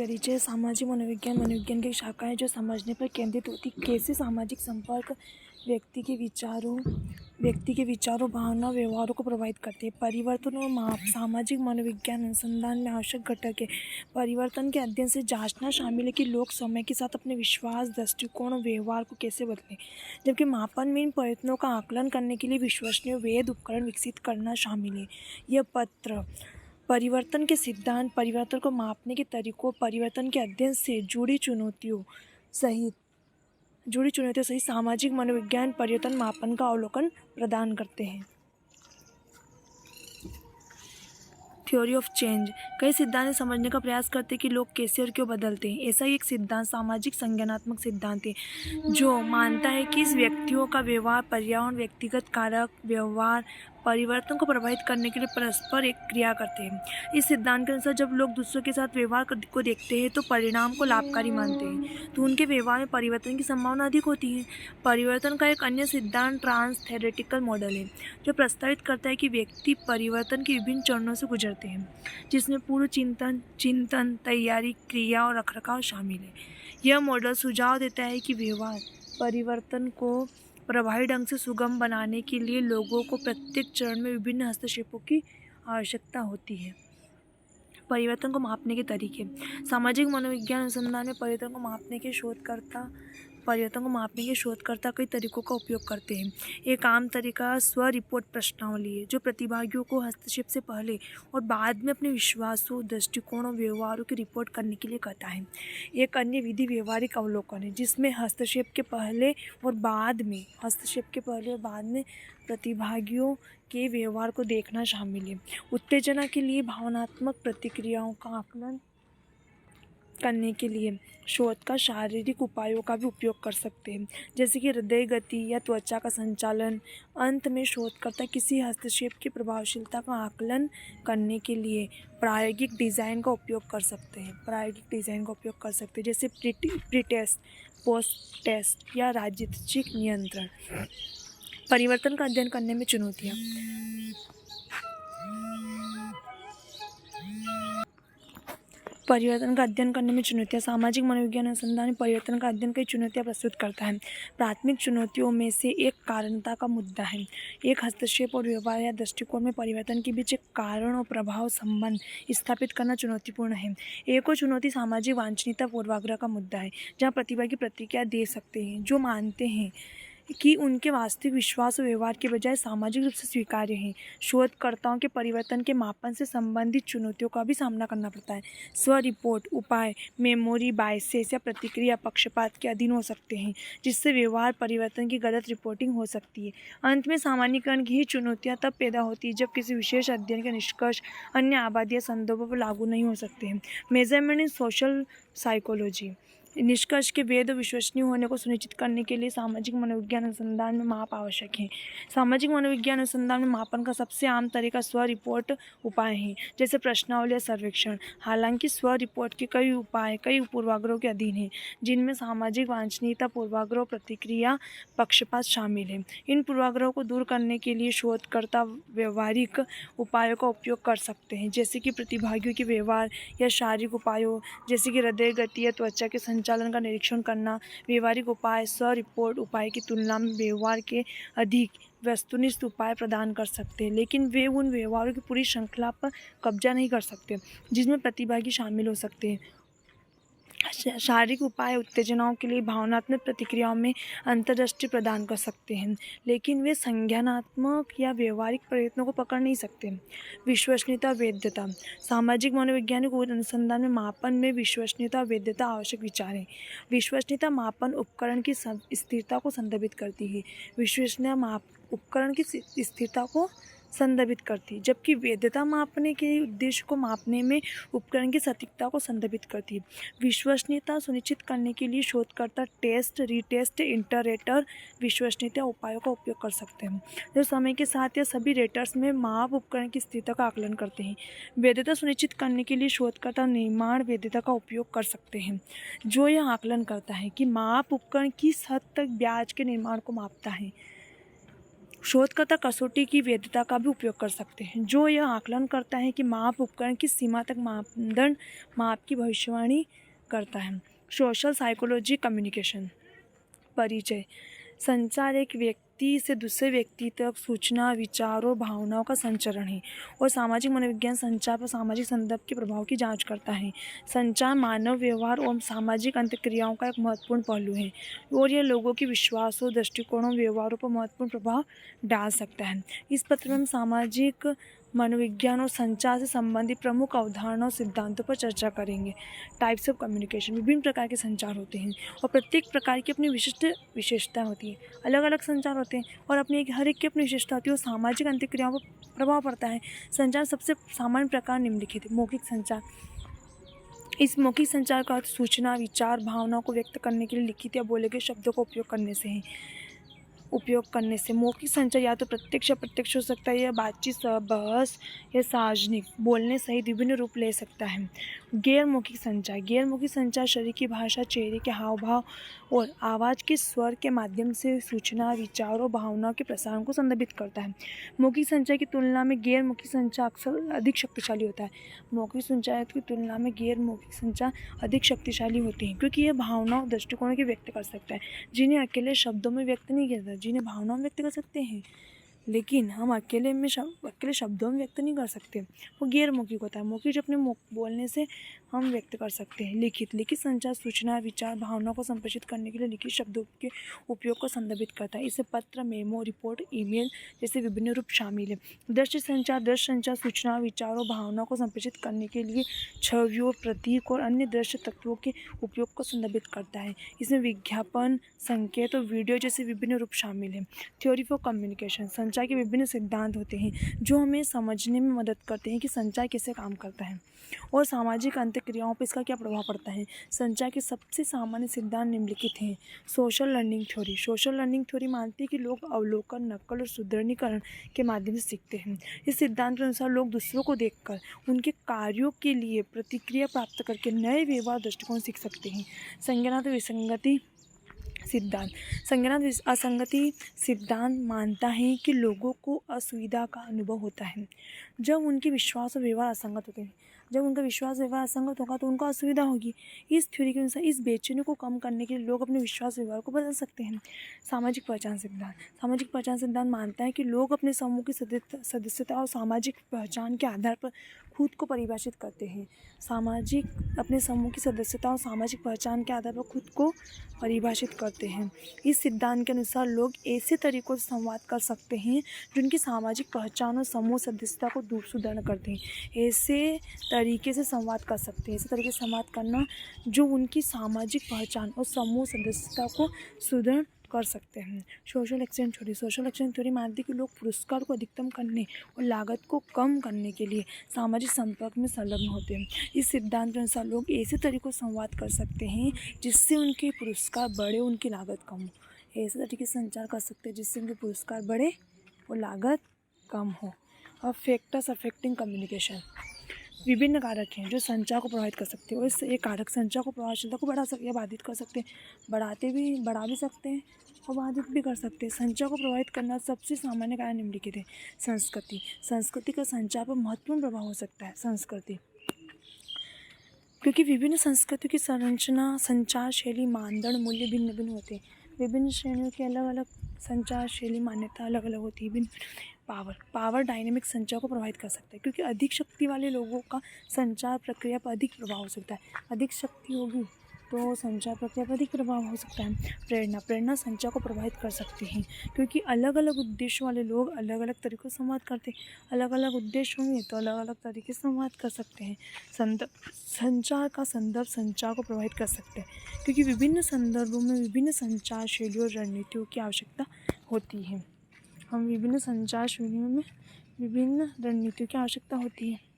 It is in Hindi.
परिचय। सामाजिक मनोविज्ञान मनोविज्ञान की शाखा है जो समझने पर केंद्रित होती कैसे सामाजिक संपर्क व्यक्ति के विचारों भावनाओं व्यवहारों को प्रभावित करते हैं। परिवर्तन और माप सामाजिक मनोविज्ञान अनुसंधान में आवश्यक घटक है। परिवर्तन के अध्ययन से जांचना शामिल है कि लोग समय के साथ अपने विश्वास दृष्टिकोण और व्यवहार को कैसे बदलें, जबकि मापन में इन प्रयत्नों का आकलन करने के लिए विश्वसनीय वैध उपकरण विकसित करना शामिल है। यह पत्र परिवर्तन के सिद्धांत, परिवर्तन को मापने के तरीकों, परिवर्तन के अध्ययन से जुड़ी चुनौतियों सहित सामाजिक मनोविज्ञान परिवर्तन मापन का अवलोकन प्रदान करते हैं। थ्योरी ऑफ चेंज कई सिद्धांत समझने का प्रयास करते हैं कि लोग कैसे और क्यों बदलते हैं। ऐसा ही एक सिद्धांत सामाजिक संज्ञानात्मक सिद्धांत है जो मानता है कि इस व्यक्तियों का व्यवहार, पर्यावरण, व्यक्तिगत कारक, व्यवहार परिवर्तन को प्रभावित करने के लिए परस्पर एक क्रिया करते हैं। इस सिद्धांत के अनुसार जब लोग दूसरों के साथ व्यवहार को देखते हैं तो परिणाम को लाभकारी मानते हैं, तो उनके व्यवहार में परिवर्तन की संभावना अधिक होती है। परिवर्तन का एक अन्य सिद्धांत ट्रांस-थेरेटिकल मॉडल है जो प्रस्तावित करता है कि व्यक्ति परिवर्तन के विभिन्न चरणों से गुजरते हैं, जिसमें पूर्व चिंतन, तैयारी, क्रिया और रखरखाव शामिल है। यह मॉडल सुझाव देता है कि व्यवहार परिवर्तन को प्रभावी ढंग से सुगम बनाने के लिए लोगों को प्रत्येक चरण में विभिन्न हस्तक्षेपों की आवश्यकता होती है। परिवर्तन को मापने के तरीके सामाजिक मनोविज्ञान अनुसंधान में परिवर्तन को मापने के शोधकर्ता कई तरीकों का उपयोग करते हैं। एक आम तरीका स्व रिपोर्ट प्रश्नावली है जो प्रतिभागियों को हस्तक्षेप से पहले और बाद में अपने विश्वासों, दृष्टिकोणों, व्यवहारों की रिपोर्ट करने के लिए कहता है। एक अन्य विधि व्यवहारिक अवलोकन है जिसमें हस्तक्षेप के पहले और बाद में प्रतिभागियों के व्यवहार को देखना शामिल है। उत्तेजना के लिए भावनात्मक प्रतिक्रियाओं का आकलन करने के लिए शोधकर शारीरिक उपायों का भी उपयोग कर सकते हैं, जैसे कि हृदय गति या त्वचा का संचालन। अंत में शोधकर्ता किसी हस्तक्षेप की प्रभावशीलता का आकलन करने के लिए प्रायोगिक डिज़ाइन का उपयोग कर सकते हैं, जैसे प्री टेस्ट, पोस्ट टेस्ट या यादृच्छिक नियंत्रण। परिवर्तन का अध्ययन करने में चुनौतियाँ सामाजिक मनोविज्ञान अनुसंधान में परिवर्तन का अध्ययन कई चुनौतियाँ प्रस्तुत करता है। प्राथमिक चुनौतियों में से एक कारणता का मुद्दा है। एक हस्तक्षेप और व्यवहार या दृष्टिकोण में परिवर्तन के बीच एक कारण और प्रभाव संबंध स्थापित करना चुनौतीपूर्ण है। एक और चुनौती सामाजिक वांछनीयता पूर्वाग्रह का मुद्दा है, जहाँ प्रतिभागी प्रतिक्रिया दे सकते हैं जो मानते हैं कि उनके वास्तविक विश्वास और व्यवहार के बजाय सामाजिक रूप से स्वीकार्य हैं। शोधकर्ताओं के परिवर्तन के मापन से संबंधित चुनौतियों का भी सामना करना पड़ता है। स्व रिपोर्ट उपाय मेमोरी बायसेस या प्रतिक्रिया पक्षपात के अधीन हो सकते हैं, जिससे व्यवहार परिवर्तन की गलत रिपोर्टिंग हो सकती है। अंत में सामान्यीकरण की ही चुनौतियाँ तब पैदा होती है जब किसी विशेष अध्ययन के निष्कर्ष अन्य आबादी या संदर्भों पर लागू नहीं हो सकते हैं। मेजरमेंट इन सोशल साइकोलॉजी निष्कर्ष के वैध और विश्वसनीय होने को सुनिश्चित करने के लिए सामाजिक मनोविज्ञान अनुसंधान में माप आवश्यक है। सामाजिक मनोविज्ञान अनुसंधान में मापन का सबसे आम तरीका स्व रिपोर्ट उपाय है, जैसे प्रश्नावली या सर्वेक्षण। हालांकि स्व रिपोर्ट के कई उपाय कई पूर्वाग्रहों के अधीन हैं, जिनमें सामाजिक वांछनीयता पूर्वाग्रह, प्रतिक्रिया पक्षपात शामिल है। इन पूर्वाग्रहों को दूर करने के लिए शोधकर्ता व्यवहारिक उपायों का उपयोग कर सकते हैं, जैसे कि प्रतिभागियों के व्यवहार या शारीरिक उपायों, जैसे कि हृदय गति या त्वचा के संचालन का निरीक्षण करना। व्यवहारिक उपाय स्व रिपोर्ट उपाय की तुलना में व्यवहार के अधिक वस्तुनिष्ठ उपाय प्रदान कर सकते हैं, लेकिन वे उन व्यवहारों की पूरी श्रृंखला पर कब्जा नहीं कर सकते जिसमें प्रतिभागी शामिल हो सकते हैं। शारीरिक उपाय उत्तेजनाओं के लिए भावनात्मक प्रतिक्रियाओं में अंतर्दृष्टि प्रदान कर सकते हैं, लेकिन वे संज्ञानात्मक या व्यवहारिक प्रयत्नों को पकड़ नहीं सकते। विश्वसनीयता वैधता सामाजिक मनोवैज्ञानिक अनुसंधान में मापन में विश्वसनीयता वैधता आवश्यक विचार है। विश्वसनीयता मापन उपकरण की स्थिरता को संदर्भित करती है। उपकरण की स्थिरता को संदर्भित करती है, जबकि वैधता मापने के उद्देश्य को मापने में उपकरण की सटीकता को संदर्भित करती है। विश्वसनीयता सुनिश्चित करने के लिए शोधकर्ता टेस्ट, रीटेस्ट, इंटररेटर विश्वसनीयता उपायों का उपयोग कर सकते हैं, जो समय के साथ या सभी रेटर्स में माप उपकरण की स्थिरता का आकलन करते हैं। वैधता सुनिश्चित करने के लिए शोधकर्ता निर्माण वैधता का उपयोग कर सकते हैं, जो यह आकलन करता है कि माप उपकरण किस हद तक ब्याज के निर्माण को मापता है। शोधकर्ता कसौटी की वैधता का भी उपयोग कर सकते हैं, जो यह आकलन करता है कि माप उपकरण किस सीमा तक मापदंड माप की भविष्यवाणी करता है। Social psychology communication. परिचय। संचार एक व्यक्ति से दूसरे व्यक्ति तक सूचना, विचारों, भावनाओं का संचरण है और सामाजिक मनोविज्ञान संचार पर सामाजिक संदर्भ के प्रभाव की जांच करता है। संचार मानव व्यवहार और सामाजिक अंतःक्रियाओं का एक महत्वपूर्ण पहलू है और यह लोगों के विश्वासों, दृष्टिकोणों, व्यवहारों पर महत्वपूर्ण प्रभाव डाल सकता है। इस पत्र में हम सामाजिक मनोविज्ञान और संचार से संबंधित प्रमुख अवधारणाओं और सिद्धांतों पर चर्चा करेंगे। Types of communication. विभिन्न प्रकार के संचार होते हैं और प्रत्येक प्रकार की अपनी विशिष्ट विशेषता होती है। अलग अलग संचार होते हैं और हर एक की अपनी विशेषता होती है और सामाजिक अंतःक्रियाओं पर प्रभाव पड़ता है। संचार सबसे सामान्य प्रकार निम्नलिखित है। मौखिक संचार। इस मौखिक संचार का अर्थ सूचना, विचार, भावनाओं को व्यक्त करने के लिए लिखित या बोले गए शब्दों का उपयोग करने से मौखिक संचार या तो प्रत्यक्ष या अप्रत्यक्ष हो सकता है। यह बातचीत, बहस या सार्वजनिक बोलने सहित विभिन्न रूप ले सकता है। गैर मौखिक संचार। गैर मौखिक संचार शरीर की भाषा, चेहरे के हाव भाव और आवाज़ के स्वर के माध्यम से सूचना, विचारों, भावनाओं के प्रसारण को संदर्भित करता है। मौखिक संचार की तुलना में गैर मौखिक संचार अक्सर अधिक शक्तिशाली होता है। मौखिक संचार की तुलना में गैर मौखिक संचार अधिक शक्तिशाली होती है क्योंकि यह भावनाओं, दृष्टिकोणों के व्यक्त कर सकता है जिन्हें अकेले शब्दों में व्यक्त नहीं किया जाता, जिन्हें भावनाओं में व्यक्त कर सकते हैं लेकिन हम अकेले शब्दों में व्यक्त नहीं कर सकते। वो गैर मौखिक होता है। मौखिक जो अपने बोलने से हम व्यक्त कर सकते हैं। लिखित संचार सूचना, विचार, भावनाओं को संप्रेषित करने के लिए लिखित शब्दों के उपयोग को संदर्भित करता है। इससे पत्र, मेमो, रिपोर्ट, ईमेल जैसे विभिन्न रूप शामिल है। दृश्य संचार सूचना, विचारों, भावनाओं को संप्रेषित करने के लिए छवियों, प्रतीक और अन्य दृश्य तत्वों के उपयोग को संदर्भित करता है। इसमें विज्ञापन, संकेत और वीडियो जैसे विभिन्न रूप शामिल हैं। Theory for communication. संचार के विभिन्न सिद्धांत होते हैं जो हमें समझने में मदद करते हैं कि संचार कैसे काम करता है और सामाजिक अंतःक्रियाओं पर इसका क्या प्रभाव पड़ता है। संचार के सबसे सामान्य सिद्धांत निम्नलिखित हैं। Social learning theory. Social learning theory मानती है कि लोग अवलोकन, नकल और सुदृढ़ीकरण के माध्यम से सीखते हैं। इस सिद्धांत के अनुसार लोग दूसरों को देखकर उनके कार्यों के लिए प्रतिक्रिया प्राप्त करके नए व्यवहार दृष्टिकोण सीख सकते हैं। संज्ञानात्मक विसंगति सिद्धांत। संज्ञानात्मक असंगति सिद्धांत मानता है कि लोगों को असुविधा का अनुभव होता है जब उनके विश्वास और व्यवहार असंगत होते हैं। जब उनका विश्वास व्यवहार असंगत होगा तो उनको असुविधा होगी। इस थ्योरी के अनुसार इस बेचैनी को कम करने के लिए लोग अपने विश्वास व्यवहार को बदल सकते हैं। सामाजिक पहचान सिद्धांत। सामाजिक पहचान सिद्धांत मानता है कि लोग अपने समूह की सदस्यता और सामाजिक पहचान के आधार पर खुद को परिभाषित करते हैं। अपने समूह की सदस्यता और सामाजिक पहचान के आधार पर खुद को परिभाषित करते हैं। इस सिद्धांत के अनुसार लोग ऐसे तरीकों से संवाद कर सकते हैं जो उनकी सामाजिक पहचान और समूह सदस्यता को सुदृढ़ करते हैं। ऐसे तरीके से संवाद करना जो उनकी सामाजिक पहचान और समूह सदस्यता को सुदृढ़ कर सकते हैं। Social exchange theory. Social exchange theory मानती है कि लोग पुरस्कार को अधिकतम करने और लागत को कम करने के लिए सामाजिक संपर्क में संलग्न होते हैं। इस सिद्धांत के अनुसार लोग ऐसे तरीकों से संवाद कर सकते हैं जिससे उनके पुरस्कार बढ़े, उनकी लागत कम हो। ऐसे तरीके से संचार कर सकते हैं जिससे उनके पुरस्कार बढ़े और लागत कम हो। अब फैक्टर्स अफेक्टिंग कम्युनिकेशन। विभिन्न कारक हैं जो संचार को प्रभावित कर सकते हैं और इससे एक कारक संचार को प्रभावशीलता को बाधित कर सकते हैं। बढ़ा भी सकते हैं और बाधित भी कर सकते हैं। संचार को प्रभावित करना सबसे सामान्य कारण निम्नलिखित है। संस्कृति का संचार पर महत्वपूर्ण प्रभाव हो सकता है। संस्कृति क्योंकि विभिन्न संस्कृतियों की संरचना, संचार शैली, मानदंड, मूल्य भिन्न भिन्न होते हैं। विभिन्न श्रेणियों के अलग अलग संचार शैली, मान्यता अलग अलग होती है। पावर डायनेमिक संचार को प्रभावित कर सकता है क्योंकि अधिक शक्ति वाले लोगों का संचार प्रक्रिया पर अधिक प्रभाव हो सकता है। अधिक शक्ति होगी तो संचार प्रक्रिया पर अधिक प्रभाव हो सकता है। प्रेरणा संचार को प्रभावित कर सकती है क्योंकि अलग अलग उद्देश्य वाले लोग अलग अलग तरीक़ों से संवाद करते हैं। अलग अलग उद्देश्य होंगे तो अलग अलग तरीके से संवाद कर सकते हैं। संचार का संदर्भ संचार को प्रभावित कर सकते हैं क्योंकि विभिन्न संदर्भों में विभिन्न संचार शैलियों और रणनीतियों की आवश्यकता होती है। विभिन्न संचार शैलियों में विभिन्न रणनीतियों की आवश्यकता होती है।